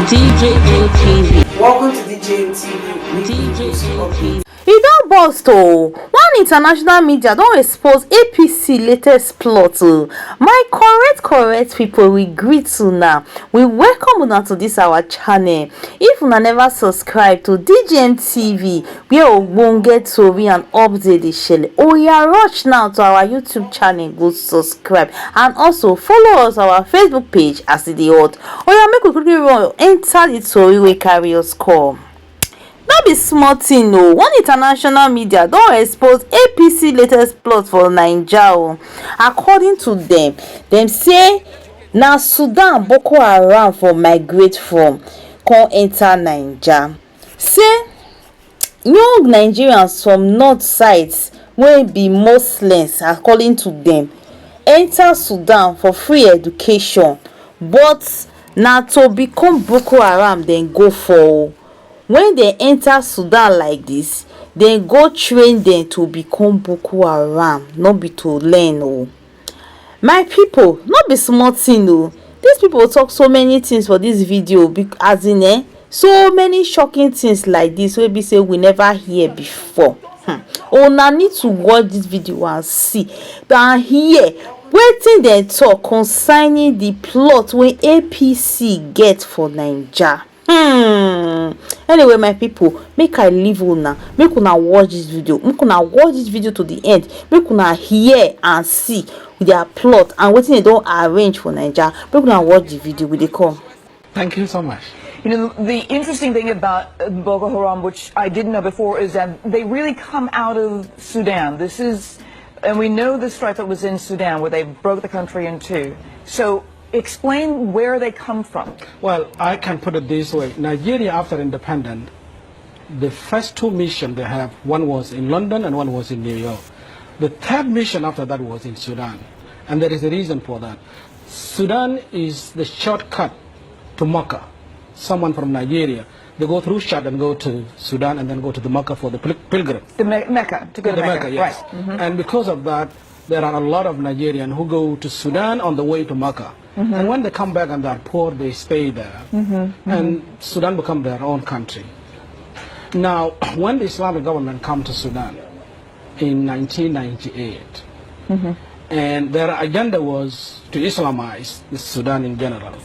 DJO Welcome to DJO E don burst o. One international media don expose APC latest plot o. My correct people, we greet una. We welcome una to this our channel. If una never subscribe to DJO where ogbonge tori and update dey shele, oya rush now to our YouTube channel go subscribe and also follow us our Facebook page as e dey hot. Oya make we quickly run enter the tori wey carry us come. No be small thing o. One international media don expose APC latest plot for Naija o. According to dem say na Sudan Boko Haram for migrate from come enter Naija. Say young Nigerians from north sides wey be Muslims, according to dem, enter Sudan for free education, but na to become Boko Haram dem go for o. When they enter Sudan like this, they go train them to become Boko Haram, not be to learn. Oh, my people, not be small thing. Oh, these people talk so many things for this video, as in so many shocking things like this wey be say we never hear before. Oh, now need to watch this video and see and hear wetin dem talk concerning the plot wey APC get for Naija. Anyway, my people, make I leave una, make una watch this video, make una watch this video to the end, make una hear and see their plot and wetin they don arrange for Naija. Make una watch the video with the come. Thank you so much. You know, the interesting thing about Boko Haram, which I didn't know before, is that they really come out of Sudan. This is, and we know the strife that was in Sudan where they broke the country in two. So explain where they come from. Well, I can put it this way. Nigeria, after independence, the first two missions they have, one was in London and one was in New York. The third mission after that was in Sudan. And there is a reason for that. Sudan is the shortcut to Mecca. Someone from Nigeria, they go through Chad and go to Sudan and then go to the Mecca for the pilgrim. The Mecca, to go to Mecca, yes. Right. And because of that, there are a lot of Nigerians who go to Sudan on the way to Mecca. And when they come back and they're poor, they stay there. And Sudan become their own country. Now, when the Islamic government come to Sudan in 1998, and their agenda was to Islamize the Sudan in general,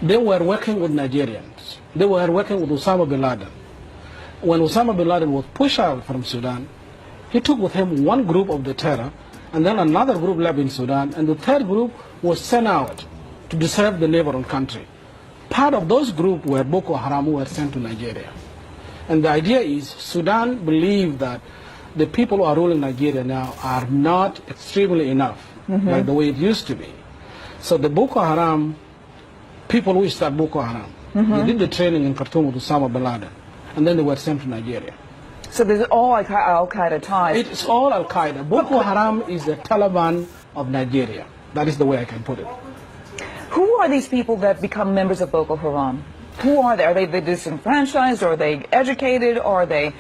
they were working with Nigerians. They were working with Osama bin Laden. When Osama bin Laden was pushed out from Sudan, he took with him one group of the terror, and then another group left in Sudan, and the third group was sent out to disturb the neighboring country. Part of those groups were Boko Haram, who were sent to Nigeria. And the idea is Sudan believed that the people who are ruling Nigeria now are not extremely enough, like the way it used to be. So the Boko Haram, people who start Boko Haram, they did the training in Khartoum with Osama bin Laden, and then they were sent to Nigeria. So there's all Al-Qaeda ties. It's all Al-Qaeda. Boko Haram is the Taliban of Nigeria. That is the way I can put it. Who are these people that become members of Boko Haram? Who are they? Are they disenfranchised? Or are they educated? Or are they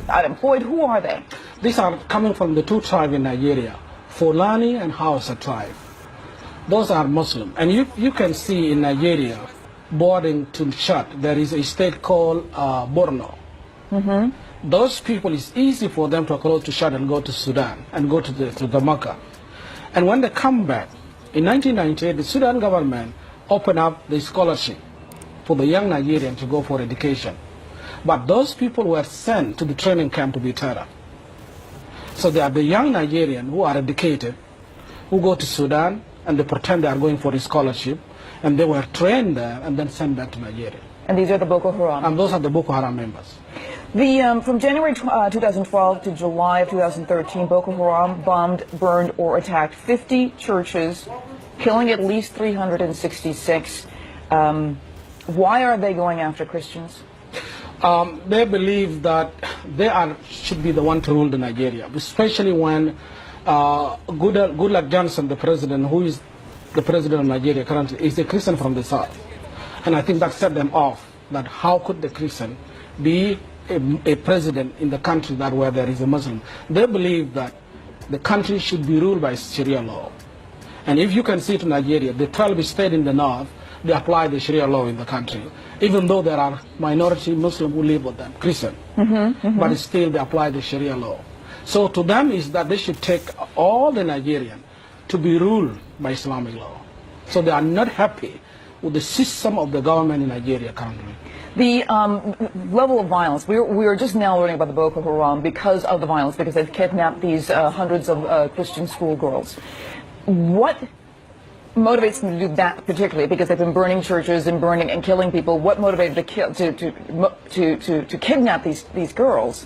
unemployed? Who are they? These are coming from the two tribes in Nigeria, Fulani and Hausa tribe. Those are Muslim. And you can see in Nigeria, bordering to Chad, there is a state called Borno. Those people, it's easy for them to cross to Chad and go to Sudan and go to the Mecca. And when they come back, in 1998, the Sudan government opened up the scholarship for the young Nigerians to go for education. But those people were sent to the training camp to be terror. So they are the young Nigerians who are educated, who go to Sudan and they pretend they are going for a scholarship, and they were trained there and then sent back to Nigeria. And these are the Boko Haram? And those are the Boko Haram members. From January 2012 to July of 2013, Boko Haram bombed, burned, or attacked 50 churches, killing at least 366. Why are they going after Christians? They believe that they should be the one to rule the Nigeria, especially when Goodluck Johnson, the president, who is the president of Nigeria currently, is a Christian from the south. And I think that set them off, that how could the Christian be a president in the country where there is a Muslim. They believe that the country should be ruled by Sharia law. And if you can see to Nigeria, the 12 states in the north, they apply the Sharia law in the country, even though there are minority Muslim who live with them, Christian, but still they apply the Sharia law. So to them is that they should take all the Nigerian to be ruled by Islamic law. So they are not happy with the system of the government in Nigeria currently. The level of violence, we are just now learning about the Boko Haram because of the violence, because they've kidnapped these hundreds of Christian schoolgirls. What motivates them to do that particularly? Because they've been burning churches and burning and killing people. What motivated to kidnap these girls?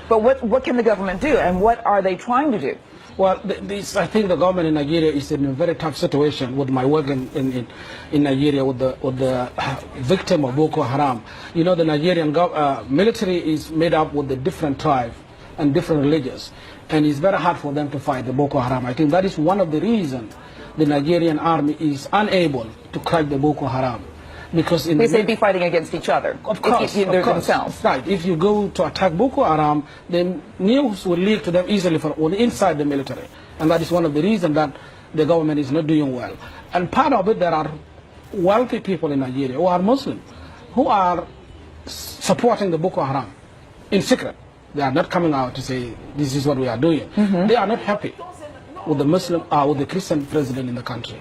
But what can the government do, and what are they trying to do? Well, I think the government in Nigeria is in a very tough situation with my work in Nigeria with the victim of Boko Haram. You know, the Nigerian military is made up with the different tribes and different religions, and it's very hard for them to fight the Boko Haram. I think that is one of the reasons the Nigerian army is unable to crack the Boko Haram. Because they'd be fighting against each other. Of course, themselves. Right. If you go to attack Boko Haram, the news will leak to them easily from inside the military. And that is one of the reasons that the government is not doing well. And part of it, there are wealthy people in Nigeria who are Muslim, who are supporting the Boko Haram in secret. They are not coming out to say, this is what we are doing. They are not happy with the with the Christian president in the country.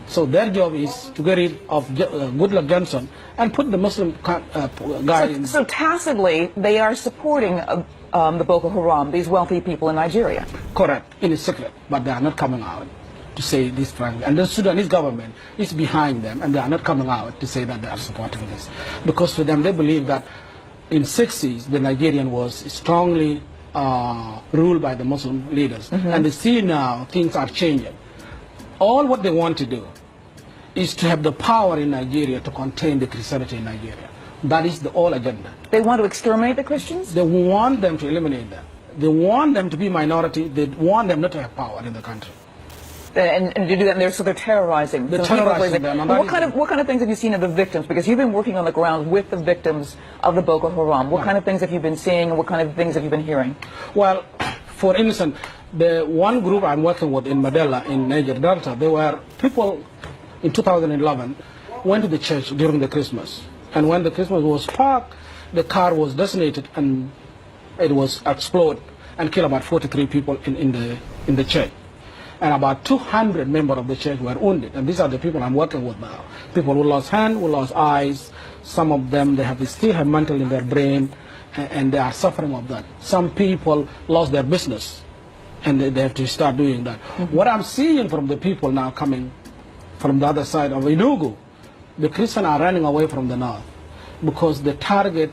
So their job is to get rid of Goodluck Johnson and put the Muslim guy in. So tacitly, they are supporting the Boko Haram, these wealthy people in Nigeria. Correct, in a secret, but they are not coming out to say this frankly. And the Sudanese government is behind them, and they are not coming out to say that they are supporting this. Because for them, they believe that in 60s, the Nigerian was strongly ruled by the Muslim leaders. And they see now things are changing. All what they want to do is to have the power in Nigeria to contain the Christianity in Nigeria. That is the whole agenda. They want to exterminate the Christians? They want them to eliminate them. They want them to be minority. They want them not to have power in the country. And to do that, so they're terrorizing. They're terrorizing them. What kind of things have you seen of the victims? Because you've been working on the ground with the victims of the Boko Haram. What kind of things have you been seeing, and what kind of things have you been hearing? Well, for instance, the one group I'm working with in Madela, in Niger Delta, there were people in 2011 went to the church during the Christmas. And when the Christmas was parked, the car was detonated and it was exploded and killed about 43 people in the church. And about 200 members of the church were wounded. And these are the people I'm working with now. People who lost hands, who lost eyes. Some of them, they still have mantle in their brain, and they are suffering of that. Some people lost their business, and they have to start doing that. What I'm seeing from the people now coming from the other side of Enugu, the Christians are running away from the north because they target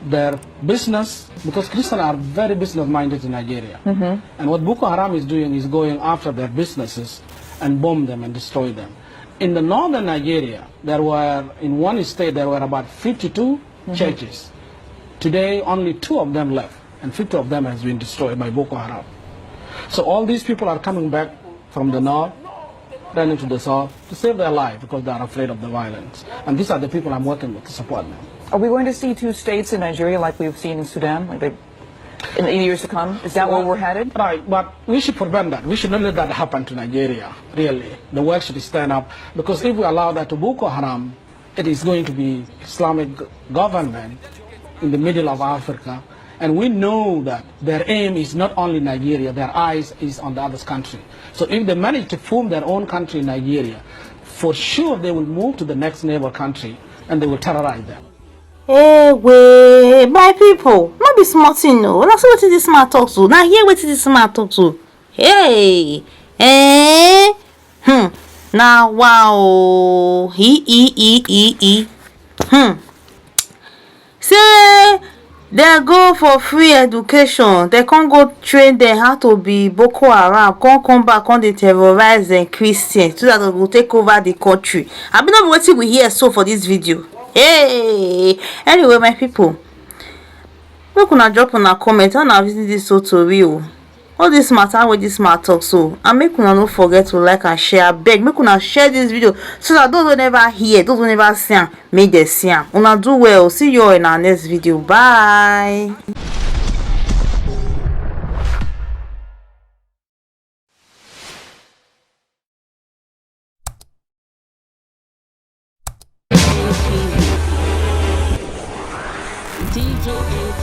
their business, because Christians are very business-minded in Nigeria. And what Boko Haram is doing is going after their businesses and bomb them and destroy them. In the northern Nigeria, in one state, there were about 52 churches. Today, only 2 of them left, and 50 of them has been destroyed by Boko Haram. So all these people are coming back from the north, running to the south to save their life because they are afraid of the violence. And these are the people I'm working with to support them. Are we going to see 2 states in Nigeria like we've seen in Sudan, in the years to come? Is that where we're headed? Right, but we should prevent that. We should not let that happen to Nigeria, really. The world should stand up, because if we allow that to Boko Haram, it is going to be Islamic government in the middle of Africa. And we know that their aim is not only Nigeria, their eyes is on the other country. So if they manage to form their own country in Nigeria, for sure they will move to the next neighbor country and they will terrorize them. Hey, wait, my people, not be smart, no. That's what this smart talk to. Now hear what this smart talk to. Hey, now wow, say they go for free education. They can't go train them how to be Boko Haram. Can't come back on the terrorize and Christians so that they will take over the country. I've been waiting we hear so for this video. Hey, anyway, my people, make una drop on a comment and I visit this tutorial. All this matter with this matter talk so, and make una no forget to like and share. Beg make una share this video so that those who never hear, those who never see, make them see. Una do well. See you all in our next video. Bye. DJ